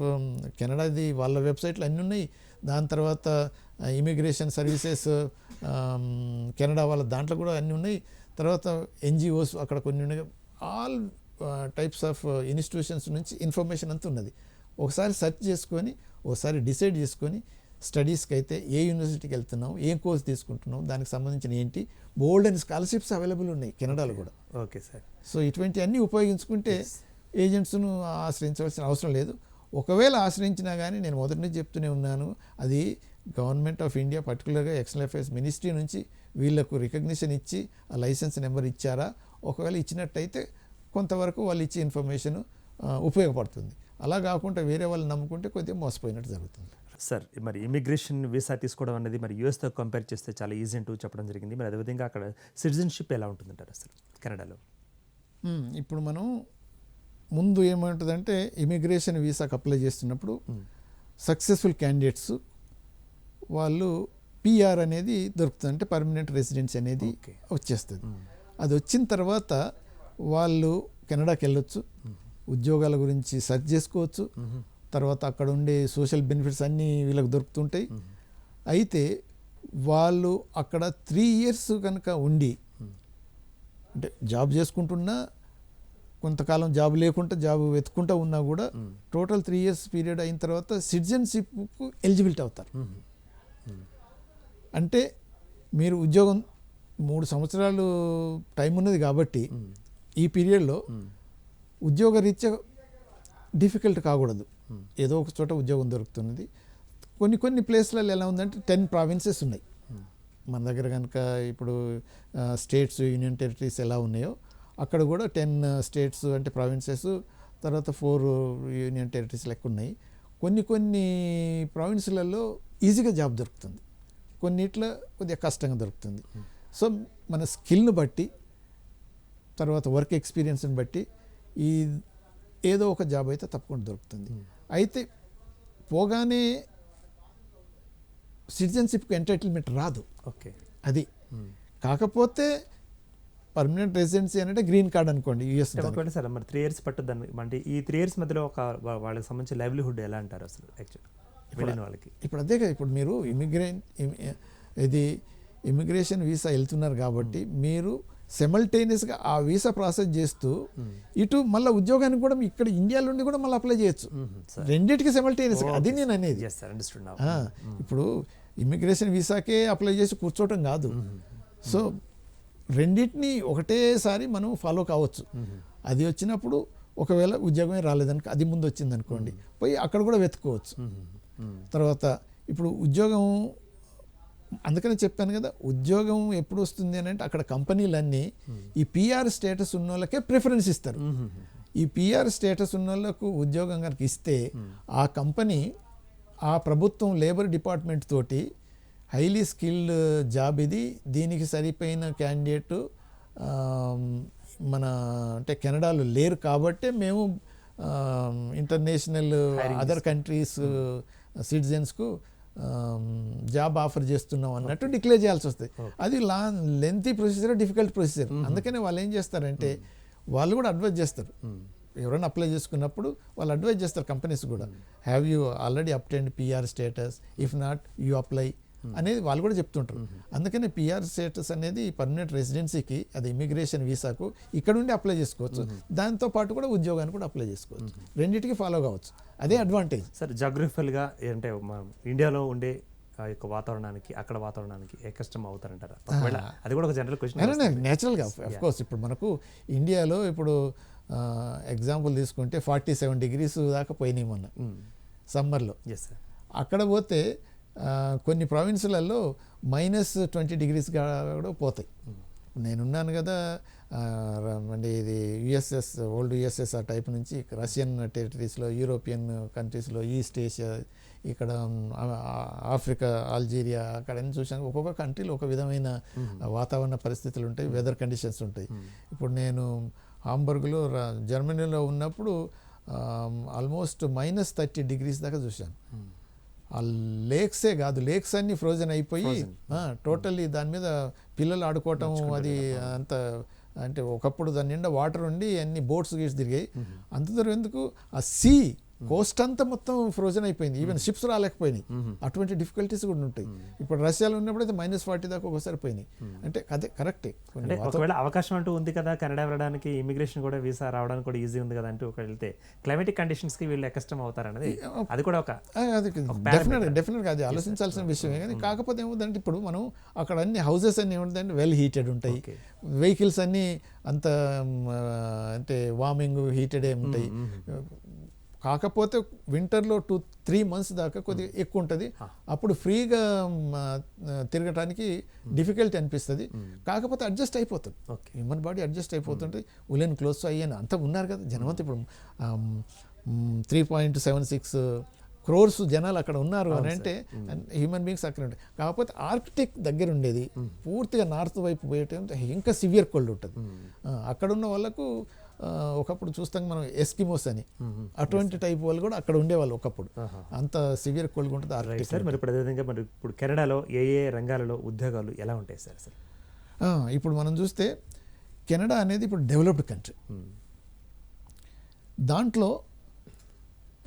S2: కెనడాది వాళ్ళ వెబ్సైట్లు అన్నీ ఉన్నాయి. దాని తర్వాత ఇమిగ్రేషన్ సర్వీసెస్ కెనడా వాళ్ళ దాంట్లో కూడా అన్నీ ఉన్నాయి. తర్వాత ఎన్జిఓస్ అక్కడ కొన్ని ఉన్నాయి. ఆల్ టైప్స్ ఆఫ్ ఇన్స్టిట్యూషన్స్ నుంచి ఇన్ఫర్మేషన్ అంతా ఉన్నది. ఒకసారి సెర్చ్ చేసుకొని ఒకసారి డిసైడ్ చేసుకొని స్టడీస్కి అయితే ఏ యూనివర్సిటీకి వెళ్తున్నావు, ఏం కోర్స్ తీసుకుంటున్నావు, దానికి సంబంధించిన ఏంటి, బోల్డ్ అండ్ స్కాలర్షిప్స్ అవైలబుల్ ఉన్నాయి కెనడాలో కూడా.
S1: Okay sir.
S2: సో ఇటువంటి అన్నీ ఉపయోగించుకుంటే ఏజెంట్స్ను ఆశ్రయించవలసిన అవసరం లేదు. ఒకవేళ ఆశ్రయించినా కానీ నేను మొదటి నుంచి చెప్తూనే ఉన్నాను, అది గవర్నమెంట్ ఆఫ్ ఇండియా పర్టికులర్గా ఎక్స్టర్నల్ అఫైర్స్ మినిస్ట్రీ నుంచి వీళ్ళకు రికగ్నిషన్ ఇచ్చి ఆ లైసెన్స్ నెంబర్ ఇచ్చారా, ఒకవేళ ఇచ్చినట్టయితే కొంతవరకు వాళ్ళు ఇచ్చే ఇన్ఫర్మేషన్ ఉపయోగపడుతుంది. అలా కాకుండా వేరే వాళ్ళు నమ్ముకుంటే కొద్దిగా మోసపోయినట్టు జరుగుతుంది.
S1: సార్ మరి ఇమిగ్రేషన్ వీసా తీసుకోవడం అనేది మరి యూఎస్తో కంపేర్ చేస్తే చాలా ఈజీ అంటూ చెప్పడం జరిగింది. మరి అదేవిధంగా అక్కడ సిటిజన్షిప్ ఎలా ఉంటుందంటారు అసలు కెనడాలో?
S2: ఇప్పుడు మనం ముందు ఏమంటుందంటే ఇమిగ్రేషన్ వీసాకి అప్లై చేస్తున్నప్పుడు సక్సెస్ఫుల్ క్యాండిడేట్స్ వాళ్ళు పిఆర్ అనేది దొరుకుతుంది, అంటే పర్మనెంట్ రెసిడెన్సీ అనేది వచ్చేస్తుంది. అది వచ్చిన తర్వాత వాళ్ళు కెనడాకి వెళ్ళొచ్చు, ఉద్యోగాల గురించి సెర్చ్ చేసుకోవచ్చు, తర్వాత అక్కడ ఉండే సోషల్ బెనిఫిట్స్ అన్నీ వీళ్ళకి దొరుకుతుంటాయి. అయితే వాళ్ళు అక్కడ 3 years కనుక ఉండి అంటే జాబ్ చేసుకుంటున్నా, కొంతకాలం జాబ్ లేకుండా జాబ్ వెతుకుంటూ ఉన్నా కూడా టోటల్ 3 years పీరియడ్ అయిన తర్వాత సిటిజన్షిప్కు ఎలిజిబిలిటీ అవుతారు. అంటే మీరు ఉద్యోగం 3 సంవత్సరాలు టైం ఉన్నది కాబట్టి ఈ పీరియడ్లో ఉద్యోగ రీత్యా డిఫికల్ట్ కాకూడదు. ఏదో ఒక చోట ఉద్యోగం దొరుకుతున్నది. కొన్ని ప్లేస్లలో ఎలా ఉందంటే 10 ప్రావిన్సెస్ ఉన్నాయి. మన దగ్గర కనుక ఇప్పుడు స్టేట్స్, యూనియన్ టెరిటరీస్ ఎలా ఉన్నాయో అక్కడ కూడా 10 స్టేట్స్ అంటే ప్రావిన్సెస్, తర్వాత 4 యూనియన్ టెరిటరీస్ లెక్క ఉన్నాయి. కొన్ని ప్రావిన్సులలో ఈజీగా జాబ్ దొరుకుతుంది, కొన్నిట్లో కొద్దిగా కష్టంగా దొరుకుతుంది. సో మన స్కిల్ని బట్టి, తర్వాత వర్క్ ఎక్స్పీరియన్స్ని బట్టి ఈ ఏదో ఒక జాబ్ అయితే తప్పకుండా దొరుకుతుంది. అయితే పోగానే సిటిజన్షిప్కి ఎంటైటిల్మెంట్ రాదు.
S1: ఓకే,
S2: అది కాకపోతే పర్మనెంట్ రెసిడెన్సీ అంటే గ్రీన్ కార్డ్ అనుకోండి, యూఎస్.
S1: సార్ మరి 3 years పట్టుద్దని అంటే ఈ 3 years మధ్యలో ఒక వాళ్ళకి సంబంధించి లైవ్లీహుడ్ ఎలా అంటారు అసలు యాక్చువల్ వెళ్ళిన వాళ్ళకి?
S2: ఇప్పుడు అదే కదా, ఇప్పుడు మీరు ఇమిగ్రేషన్ వీసా వెళ్తున్నారు కాబట్టి మీరు సిమల్టేనియస్గా ఆ వీసా ప్రాసెస్ చేస్తూ ఇటు మళ్ళీ ఉద్యోగానికి కూడా ఇక్కడ ఇండియాలో నుండి కూడా మళ్ళీ అప్లై చేయొచ్చు. రెండింటికి సిమల్టేనియస్గా, అది నేను అనేది. ఇప్పుడు ఇమిగ్రేషన్ వీసాకే అప్లై చేసి కూర్చోవటం కాదు. సో రెండింటిని ఒకటేసారి మనం ఫాలో కావచ్చు. అది వచ్చినప్పుడు ఒకవేళ ఉద్యోగమే రాలేదనుకో, అది ముందు వచ్చింది అనుకోండి, పోయి అక్కడ కూడా వెతుక్కోవచ్చు. తర్వాత ఇప్పుడు ఉద్యోగం, అందుకని చెప్పాను కదా, ఉద్యోగం ఎప్పుడు వస్తుంది అని అంటే అక్కడ కంపెనీలన్నీ ఈ పిఆర్ స్టేటస్ ఉన్న వాళ్ళకే ప్రిఫరెన్స్ ఇస్తారు. ఈ పిఆర్ స్టేటస్ ఉన్న వాళ్ళకు ఉద్యోగం కనుక ఇస్తే ఆ కంపెనీ, ఆ ప్రభుత్వం లేబర్ డిపార్ట్మెంట్ తోటి హైలీ స్కిల్డ్ జాబ్ ఇది, దీనికి సరిపోయిన క్యాండిడేట్ మన అంటే కెనడాలో లేరు కాబట్టి మేము ఇంటర్నేషనల్ అదర్ కంట్రీస్ సిటిజన్స్కు జాబ్ ఆఫర్ చేస్తున్నాం అన్నట్టు డిక్లేర్ చేయాల్సి వస్తుంది. అది లెంతీ ప్రొసీజర్, డిఫికల్ట్ ప్రొసీజర్. అందుకనే వాళ్ళు ఏం చేస్తారంటే వాళ్ళు కూడా అడ్వైజ్ చేస్తారు. ఎవరైనా అప్లై చేసుకున్నప్పుడు వాళ్ళు అడ్వైజ్ చేస్తారు కంపెనీస్ కూడా, have you already obtained PR status, if not you apply అనేది వాళ్ళు కూడా చెప్తుంటారు. అందుకనే పిఆర్ స్టేటస్ అనేది పర్మనెంట్ రెసిడెన్సీకి, అది ఇమిగ్రేషన్ వీసాకు ఇక్కడ ఉండి అప్లై చేసుకోవచ్చు. దాంతో పాటు కూడా ఉద్యోగానికి కూడా అప్లై చేసుకోవచ్చు. రెండింటికి ఫాలో కావచ్చు. అదే అడ్వాంటేజ్.
S1: సార్ జాగ్రఫికల్గా అంటే ఇండియాలో ఉండే ఆ యొక్క వాతావరణానికి అక్కడ వాతావరణానికి ఏ కష్టం అవుతారంటారా? అది కూడా ఒక జనరల్ క్వశ్చన్.
S2: నేచురల్గా ఆఫ్ కోర్స్ ఇప్పుడు మనకు ఇండియాలో ఇప్పుడు ఎగ్జాంపుల్ తీసుకుంటే 47 degrees దాకా పోయినాయి మొన్న సమ్మర్లో. అక్కడ పోతే కొన్ని ప్రావిన్సులలో -20 degrees కూడా పోతాయి. నేనున్నాను కదా, అంటే ఇది యుఎస్ఎస్, ఓల్డ్ యుఎస్ఎస్ఆర్ టైప్ నుంచి రష్యన్ టెరిటరీస్లో, యూరోపియన్ కంట్రీస్లో, ఈస్ట్ ఏషియా, ఇక్కడ ఆఫ్రికా, అల్జీరియా, అక్కడ అన్ని చూసాను. ఒక్కొక్క కంట్రీలో ఒక విధమైన వాతావరణ పరిస్థితులు ఉంటాయి, వెదర్ కండిషన్స్ ఉంటాయి. ఇప్పుడు నేను హాంబర్గ్లో జర్మనీలో ఉన్నప్పుడు ఆల్మోస్ట్ -30 degrees దాకా చూశాను. ఆ లేక్సే కాదు, లేక్స్ అన్ని ఫ్రోజన్ అయిపోయి టోటల్లీ దాని మీద పిల్లలు ఆడుకోవటం, అది అంత అంటే ఒకప్పుడు దాని నిండా వాటర్ ఉండి అన్ని బోట్స్ గీట్స్ తిరిగాయి. అంత దూరం ఎందుకు, ఆ సీ కోస్ట్ అంతా మొత్తం ఫ్రోజన్ అయిపోయింది, ఈవెన్ షిప్స్ రాలేకపోయినాయి. అటువంటి డిఫికల్టీస్ కూడా ఉంటాయి. ఇప్పుడు రష్యాలో ఉన్నప్పుడు అయితే -40 దాకా ఒకసారి పోయినాయి. అంటే అదే కరెక్టే.
S1: ఒకవేళ అవకాశం అంటూ ఉంది కదా కెనడా వెళ్ళడానికి, ఇమిగ్రేషన్ కూడా వీసా రావడానికి కూడా ఈజీ ఉంది కదా అంటూ ఒక వెళ్తే క్లైమేటిక్ కండిషన్స్కి వీళ్ళు కష్టం అవుతారన్నది అది కూడా ఒక
S2: డెఫినెట్గా అది ఆలోచించాల్సిన విషయమే. కానీ కాకపోతే ఏముందంటే ఇప్పుడు మనం అక్కడ అన్ని హౌసెస్ అన్ని ఏముందంటే వెల్ హీటెడ్ ఉంటాయి, వెహికల్స్ అన్నీ అంత అంటే వార్మింగ్ హీటెడే ఉంటాయి. కాకపోతే వింటర్లో 2-3 months దాకా కొద్దిగా ఎక్కువ ఉంటుంది. అప్పుడు ఫ్రీగా తిరగటానికి డిఫికల్టీ అనిపిస్తుంది. కాకపోతే అడ్జస్ట్ అయిపోతుంది, హ్యూమన్ బాడీ అడ్జస్ట్ అయిపోతుంటే ఉలెన్ క్లోత్స్ అయ్యాను అంతా ఉన్నారు కదా జనమంతా. ఇప్పుడు 3.76 crores జనాలు అక్కడ ఉన్నారు అని అంటే హ్యూమన్ బీయింగ్స్ అక్కడ ఉంటాయి. కాకపోతే ఆర్కిటిక్ దగ్గర ఉండేది, పూర్తిగా నార్త్ వైపు పోయేటం ఇంకా సివియర్ కోల్డ్ ఉంటుంది. అక్కడ ఉన్న వాళ్ళకు ఒకప్పుడు చూస్తాం మనం ఎస్కిమోస్ అని, అటువంటి టైప్ వాళ్ళు కూడా అక్కడ ఉండేవాళ్ళు ఒకప్పుడు. అంత సివియర్ కోల్డ్ ఉంటుంది ఆర్కిటిక్.
S1: సార్ మరి ప్రధానంగా మరి ఇప్పుడు కెనడాలో ఏ రంగాలలో ఉద్యోగాలు ఎలా ఉంటాయి సార్ అసలు?
S2: ఇప్పుడు మనం చూస్తే కెనడా అనేది ఇప్పుడు డెవలప్డ్ కంట్రీ. దాంట్లో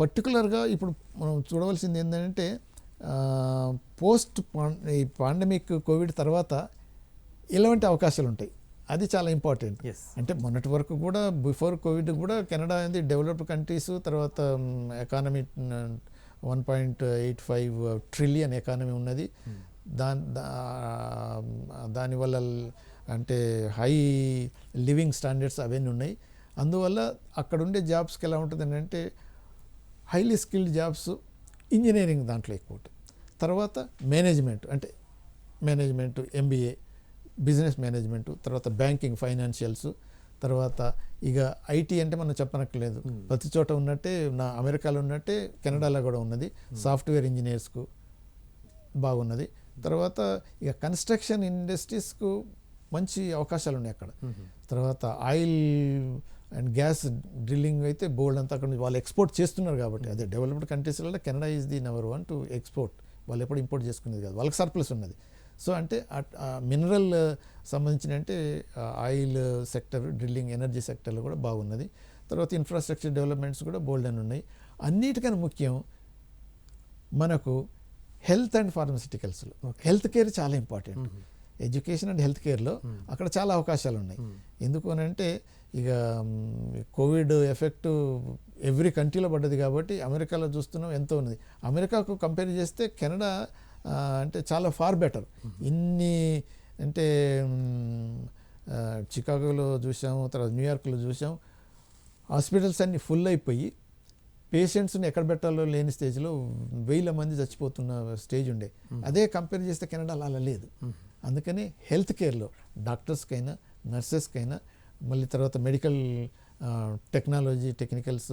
S2: పర్టికులర్గా ఇప్పుడు మనం చూడవలసింది ఏంటంటే పోస్ట్ ఈ పాండమిక్ కోవిడ్ తర్వాత ఎలాంటి అవకాశాలు ఉంటాయి, అది చాలా ఇంపార్టెంట్. అంటే మొన్నటి వరకు కూడా బిఫోర్ కోవిడ్ కూడా కెనడా అనేది డెవలప్డ్ కంట్రీస్, తర్వాత ఎకానమీ 1.85 trillion ఎకానమీ ఉన్నది. దానివల్ల అంటే హై లివింగ్ స్టాండర్డ్స్ అవన్నీ ఉన్నాయి. అందువల్ల అక్కడ ఉండే జాబ్స్కి ఎలా ఉంటుంది అంటే హైలీ స్కిల్డ్ జాబ్స్ ఇంజనీరింగ్ దాంట్లో ఎక్కువ ఉంటాయి. తర్వాత మేనేజ్మెంట్ ఎంబీఏ, బిజినెస్ మేనేజ్మెంట్, తర్వాత బ్యాంకింగ్ ఫైనాన్షియల్స్, తర్వాత ఇక ఐటీ అంటే మనం చెప్పనక్కర్లేదు, ప్రతి చోట ఉన్నట్టే అమెరికాలో ఉన్నట్టే కెనడాలో కూడా ఉన్నది. సాఫ్ట్వేర్ ఇంజనీర్స్కు బాగున్నది. తర్వాత ఇక కన్స్ట్రక్షన్ ఇండస్ట్రీస్కు మంచి అవకాశాలు ఉన్నాయి అక్కడ. తర్వాత ఆయిల్ అండ్ గ్యాస్ డ్రిల్లింగ్ అయితే బోల్డ్ అంతా అక్కడ వాళ్ళు ఎక్స్పోర్ట్ చేస్తున్నారు కాబట్టి, అదే డెవలప్డ్ కంట్రీస్లలో Canada is the number 1 to export. వాళ్ళు ఎప్పుడు ఇంపోర్ట్ చేసుకునేది కాదు, వాళ్ళకి సర్ప్లస్ ఉన్నది. సో అంటే మినరల్ సంబంధించిన అంటే ఆయిల్ సెక్టర్, డ్రిల్లింగ్, ఎనర్జీ సెక్టర్లో కూడా బాగున్నది. తర్వాత ఇన్ఫ్రాస్ట్రక్చర్ డెవలప్మెంట్స్ కూడా బోల్డ్ అని ఉన్నాయి. అన్నిటికన్నా ముఖ్యం మనకు హెల్త్ అండ్ ఫార్మస్యూటికల్స్లో హెల్త్ కేర్ చాలా ఇంపార్టెంట్. ఎడ్యుకేషన్ అండ్ హెల్త్ కేర్లో అక్కడ చాలా అవకాశాలు ఉన్నాయి. ఎందుకు అని అంటే ఇక కోవిడ్ ఎఫెక్ట్ ఎవ్రీ కంట్రీలో పడ్డది కాబట్టి అమెరికాలో చూస్తున్నాం ఎంతో ఉన్నది. అమెరికాకు కంపేర్ చేస్తే కెనడా అంటే చాలా ఫార్ బెటర్. ఇన్ని అంటే చికాగోలో చూసాము, తర్వాత న్యూయార్క్లో చూసాం, హాస్పిటల్స్ అన్నీ ఫుల్ అయిపోయి పేషెంట్స్ని ఎక్కడ పెట్టాలో లేని స్టేజ్లో 1000 మంది చచ్చిపోతున్న స్టేజ్ ఉండే. అదే కంపేర్ చేస్తే కెనడాలో అలా లేదు. అందుకని హెల్త్ కేర్లో డాక్టర్స్కైనా, నర్సెస్కైనా, మళ్ళీ తర్వాత మెడికల్ టెక్నికల్స్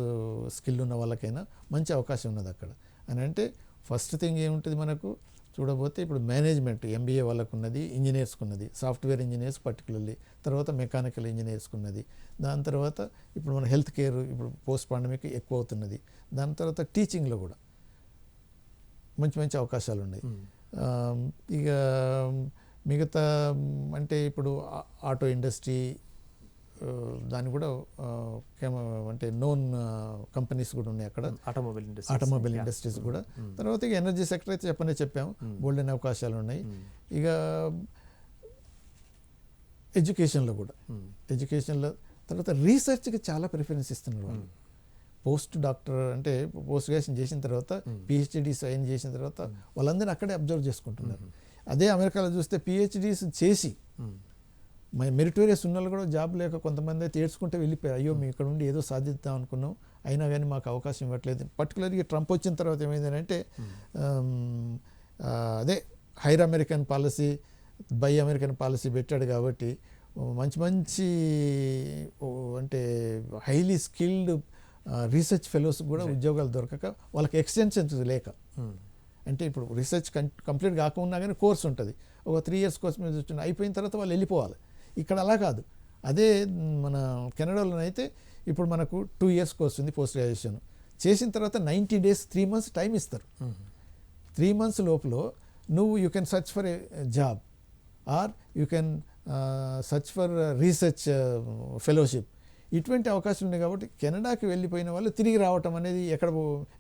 S2: స్కిల్ ఉన్న వాళ్ళకైనా మంచి అవకాశం ఉన్నది అక్కడ. అని అంటే ఫస్ట్ థింగ్ ఏముంటుంది మనకు చూడబోతే ఇప్పుడు మేనేజ్మెంట్ ఎంబీఏ వాళ్ళకు ఉన్నది, ఇంజనీర్స్కి ఉన్నది, సాఫ్ట్వేర్ ఇంజనీర్స్ పర్టికులర్లీ, తర్వాత మెకానికల్ ఇంజనీర్స్కి ఉన్నది. దాని తర్వాత ఇప్పుడు మన హెల్త్ కేర్ ఇప్పుడు పోస్ట్ పాండమిక్ ఎక్కువ అవుతున్నది. దాని తర్వాత టీచింగ్లో కూడా మంచి మంచి అవకాశాలు ఉన్నాయి. ఇక మిగతా అంటే ఇప్పుడు ఆటో ఇండస్ట్రీ దాన్ని కూడా అంటే నోన్ కంపెనీస్ కూడా ఉన్నాయి అక్కడ, ఆటోమొబైల్ ఇండస్ట్రీస్ కూడా. తర్వాత ఇక ఎనర్జీ సెక్టర్ అయితే చెప్పాము, గోల్డెన్ అవకాశాలు ఉన్నాయి. ఇక ఎడ్యుకేషన్లో కూడా, ఎడ్యుకేషన్లో తర్వాత రీసెర్చ్కి చాలా ప్రిఫరెన్స్ ఇస్తున్నారు వాళ్ళు. పోస్ట్ డాక్టర్ అంటే పోస్ట్ గ్రాడ్యుయేషన్ చేసిన తర్వాత పిహెచ్డీస్ అయిన చేసిన తర్వాత వాళ్ళందరినీ అక్కడే అబ్జర్వ్ చేసుకుంటున్నారు. అదే అమెరికాలో చూస్తే పిహెచ్డీస్ చేసి మెరిటోరియస్ ఉన్న వాళ్ళు కూడా జాబ్ లేక కొంతమంది అయితే ఏడ్చుకుంటే వెళ్ళిపోయారు. అయ్యో మేము ఇక్కడ ఉండి ఏదో సాధిద్దాం అనుకున్నాం, అయినా కానీ మాకు అవకాశం ఇవ్వట్లేదు. పర్టికులర్గా ట్రంప్ వచ్చిన తర్వాత ఏమైందంటే అదే hire American policy, buy American policy పెట్టాడు కాబట్టి మంచి మంచి అంటే హైలీ స్కిల్డ్ రీసెర్చ్ ఫెలోస్ కూడా ఉద్యోగాలు దొరకక వాళ్ళకి ఎక్స్టెన్షన్స్ లేక, అంటే ఇప్పుడు రీసెర్చ్ కంప్లీట్ కాకుండా కానీ కోర్స్ ఉంటుంది, ఒక 3 years కోర్స్ మీద చూస్తున్నా అయిపోయిన తర్వాత వాళ్ళు వెళ్ళిపోవాలి. ఇక్కడ అలా కాదు. అదే మన కెనడాలోనైతే ఇప్పుడు మనకు 2 years కోర్స్ ఉంది పోస్ట్ గ్రాడ్యుయేషన్ చేసిన తర్వాత 90 days 3 months టైం ఇస్తారు. 3 months లోపల నువ్వు you can search for a job or you can search for research fellowship. ఇటువంటి అవకాశం ఉంది కాబట్టి కెనడాకి వెళ్ళిపోయిన వాళ్ళు తిరిగి రావటం అనేది ఎక్కడ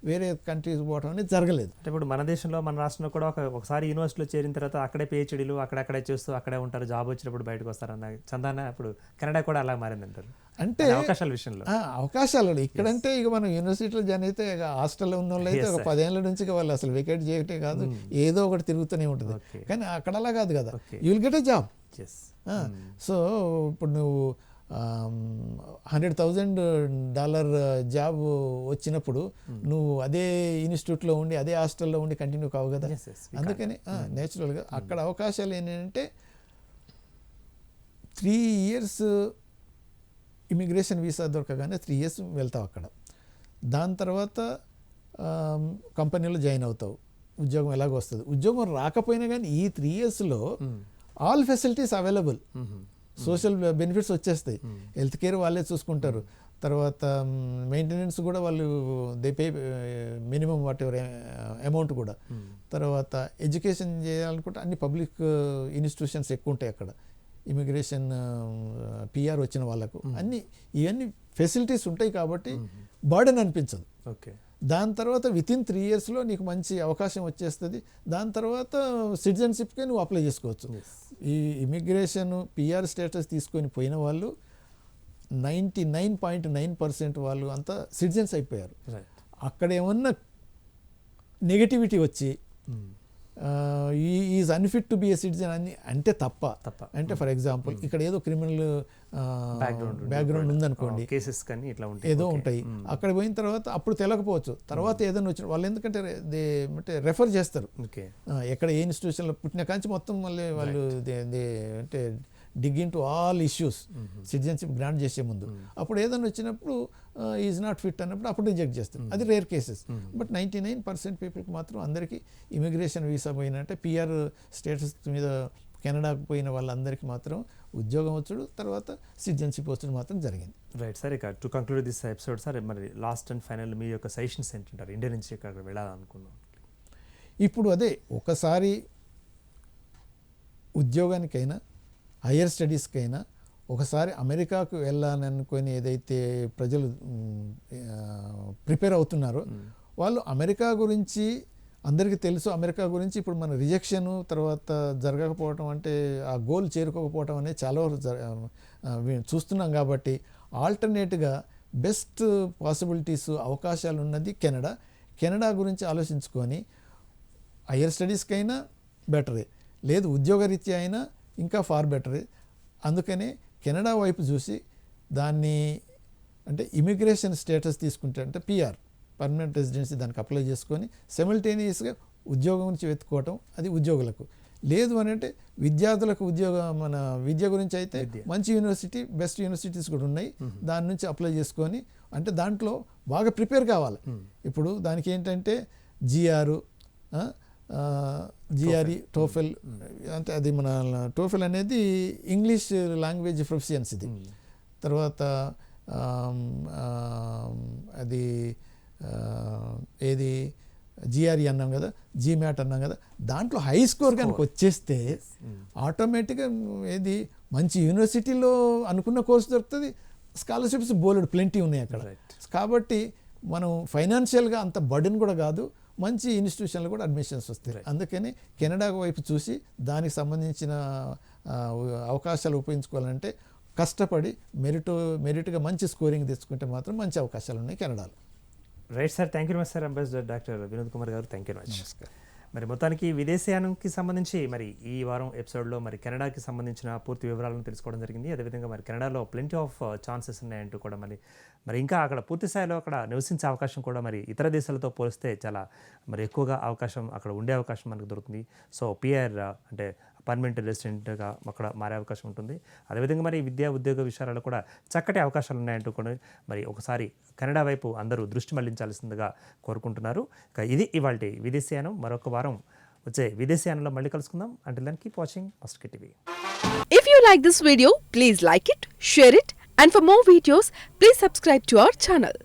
S2: వేరే కంట్రీస్ పోవటం అనేది జరగలేదు.
S1: అంటే ఇప్పుడు మన దేశంలో, మన రాష్ట్రంలో కూడా ఒకసారి యూనివర్సిటీలో చేరిన తర్వాత అక్కడే పిహెచ్డీలు అక్కడక్కడే చేస్తూ అక్కడే ఉంటారు, జాబ్ వచ్చినప్పుడు బయటకు వస్తారన్న చందాన ఇప్పుడు కెనడా కూడా అలా మారిందంటారు.
S2: అంటే
S1: అవకాశాల విషయంలో
S2: అవకాశాలు ఇక్కడంటే ఇక మనం యూనివర్సిటీలో జాయిన్ అయితే ఇక హాస్టల్లో ఉన్న వాళ్ళు అయితే ఒక 10 ఏళ్ల నుంచి వాళ్ళు అసలు వెకేట్ చేయటే కాదు, ఏదో ఒకటి తిరుగుతూనే ఉంటుంది. కానీ అక్కడ అలా కాదు కదా, you will get a job. So ఇప్పుడు నువ్వు $100,000 జాబ్ వచ్చినప్పుడు నువ్వు అదే ఇన్స్టిట్యూట్లో ఉండి అదే హాస్టల్లో ఉండి కంటిన్యూ కావు కదా. అందుకని నేచురల్గా అక్కడ అవకాశాలు ఏంటంటే 3 years ఇమిగ్రేషన్ వీసా దొరకగానే 3 years వెళ్తావు అక్కడ. దాని తర్వాత కంపెనీలో జాయిన్ అవుతావు, ఉద్యోగం ఎలాగో వస్తుంది. ఉద్యోగం రాకపోయినా కానీ ఈ 3 yearsలో all facilities available, social benefits వచ్చేస్తాయి. హెల్త్ కేర్ వాళ్ళే చూసుకుంటారు, తర్వాత మెయింటెనెన్స్ కూడా వాళ్ళు they pay minimum whatever amount కూడా. తర్వాత ఎడ్యుకేషన్ చేయాలనుకుంటే అన్ని పబ్లిక్ ఇన్స్టిట్యూషన్స్ ఎక్కువ ఉంటాయి అక్కడ, ఇమిగ్రేషన్ పిఆర్ వచ్చిన వాళ్ళకు ఇవన్నీ ఫెసిలిటీస్ ఉంటాయి కాబట్టి బర్డెన్ అనిపించదు. దాని తర్వాత వితిన్ 3 yearsలో నీకు మంచి అవకాశం వచ్చేస్తుంది. దాని తర్వాత సిటిజన్షిప్కే నువ్వు అప్లై చేసుకోవచ్చు. ఈ ఇమిగ్రేషన్ పిఆర్ స్టేటస్ తీసుకొని పోయిన వాళ్ళు 99.9% వాళ్ళు అంతా సిటిజన్స్ అయిపోయారు. అక్కడ ఏమన్నా నెగటివిటీ వచ్చి is unfit to be A citizen అని అంటే తప్ప అంటే ఫర్ ఎగ్జాంపుల్ ఇక్కడ ఏదో క్రిమినల్ బ్యాక్గ్రౌండ్ ఉందనుకోండి,
S1: కేసెస్ కానీ ఇట్లా ఉంటాయి,
S2: ఏదో ఉంటాయి, అక్కడ పోయిన తర్వాత అప్పుడు తెలియకపోవచ్చు, తర్వాత ఏదైనా వచ్చిన వాళ్ళు ఎందుకంటే అంటే రెఫర్ చేస్తారు, ఎక్కడ ఏ ఇన్స్టిట్యూషన్లో పుట్టిన కాంచి మొత్తం మళ్ళీ వాళ్ళు అంటే డిగ్ in to all issues citizenship grant చేసే ముందు. అప్పుడు ఏదైనా వచ్చినప్పుడు ఈజ్ నాట్ ఫిట్ అన్నప్పుడు అప్పుడు రిజెక్ట్ చేస్తారు. అది రేర్ కేసెస్. బట్ 99% పీపుల్కి మాత్రం అందరికీ ఇమిగ్రేషన్ వీసా పోయినంటే పిఆర్ స్టేటస్ మీద కెనడాకు పోయిన వాళ్ళందరికీ మాత్రం ఉద్యోగం వచ్చుడు, తర్వాత సిటిజన్షిప్ వచ్చుడు మాత్రం జరిగింది.
S1: Right sir. ఇక to conclude this episode sir, మరి లాస్ట్ అండ్ ఫైనల్ మీ యొక్క సజెషన్స్ ఏంటంటారు ఇండియా నుంచి ఇక్కడ వెళ్ళాలనుకున్నాం?
S2: ఇప్పుడు అదే ఒకసారి ఉద్యోగానికైనా హయ్యర్ స్టడీస్కైనా ఒకసారి అమెరికాకు వెళ్ళాలనుకొని ఏదైతే ప్రజలు ప్రిపేర్ అవుతున్నారో వాళ్ళు అమెరికా గురించి అందరికీ తెలుసు. అమెరికా గురించి ఇప్పుడు మన రిజెక్షన్ తర్వాత జరగకపోవటం అంటే ఆ గోల్ చేరుకోకపోవటం అనేది చాలా చూస్తున్నాం. కాబట్టి ఆల్టర్నేట్గా బెస్ట్ పాసిబిలిటీస్ అవకాశాలు ఉన్నది కెనడా గురించి ఆలోచించుకొని హయ్యర్ స్టడీస్కైనా బెటరే, లేదు ఉద్యోగరీత్యా అయినా ఇంకా ఫార్ బెటరే. అందుకనే కెనడా వైపు చూసి దాన్ని అంటే ఇమిగ్రేషన్ స్టేటస్ తీసుకుంటే అంటే పిఆర్ పర్మనెంట్ రెసిడెన్సీ దానికి అప్లై చేసుకొని సిమిల్టేనియస్గా ఉద్యోగం నుంచి వెతుక్కోవటం, అది ఉద్యోగులకు. లేదు అని అంటే విద్యార్థులకు మన విద్య గురించి అయితే మంచి యూనివర్సిటీ బెస్ట్ యూనివర్సిటీస్ కూడా ఉన్నాయి, దాని నుంచి అప్లై చేసుకొని అంటే దాంట్లో బాగా ప్రిపేర్ కావాలి. ఇప్పుడు దానికి ఏంటంటే జిఆర్ఈ టోఫెల్ అంటే అది మన టోఫెల్ అనేది ఇంగ్లీష్ లాంగ్వేజ్ ప్రొఫిషియన్సీది. తర్వాత అది ఏది జిఆర్ఈ అన్నాం కదా, జీమ్యాట్ అన్నాం కదా, దాంట్లో హై స్కోర్ కనుక వచ్చేస్తే ఆటోమేటిక్గా ఏది మంచి యూనివర్సిటీలో అనుకున్న కోర్సు దొరుకుతుంది. స్కాలర్షిప్స్ బోలెడు ప్లెంటీ ఉన్నాయి అక్కడ. కాబట్టి మనం ఫైనాన్షియల్గా అంత బర్డెన్ కూడా కాదు, మంచి ఇన్స్టిట్యూషన్లో కూడా అడ్మిషన్స్ వస్తాయి. అందుకని కెనడా వైపు చూసి దానికి సంబంధించిన అవకాశాలు ఉపయోగించుకోవాలంటే కష్టపడి మెరిట్గా మంచి స్కోరింగ్ తెచ్చుకుంటే మాత్రం మంచి అవకాశాలు ఉన్నాయి కెనడాలో.
S1: Right sir, thank you much sir. Ambassador doctor Vinod Kumar గారు, థ్యాంక్ యూ మచ్. మరి మొత్తానికి విదేశీయానంకి సంబంధించి మరి ఈ వారం ఎపిసోడ్లో మరి కెనడాకి సంబంధించిన పూర్తి వివరాలను తెలుసుకోవడం జరిగింది. అదేవిధంగా మరి కెనడాలో ప్లెంటీ ఆఫ్ ఛాన్సెస్ ఉన్నాయంటూ కూడా మరి ఇంకా అక్కడ పూర్తి స్థాయిలో అక్కడ నివసించే అవకాశం కూడా మరి ఇతర దేశాలతో పోలిస్తే చాలా మరి ఎక్కువగా అవకాశం అక్కడ ఉండే అవకాశం మనకు దొరుకుతుంది. సో పిఆర్ అంటే పర్మనెంట్ రెసిడెంట్గా అక్కడ మారే అవకాశం ఉంటుంది. అదేవిధంగా మరి విద్యా ఉద్యోగ విషయాలలో కూడా చక్కటి అవకాశాలు ఉన్నాయంటూ కూడా మరి ఒకసారి కెనడా వైపు అందరూ దృష్టి మళ్లించాల్సిందిగా కోరుకుంటున్నారు. ఇక ఇది ఇవాల్టి విదేశీయానం. మరొక వారం వచ్చే విదేశీయానంలో మళ్ళీ కలుసుకుందాం. అంటిల్ దెన్ కీప్ వాచింగ్ మస్ట్కే TV.
S3: If you like this video, please like it, share it, and for more videos, please subscribe to our channel.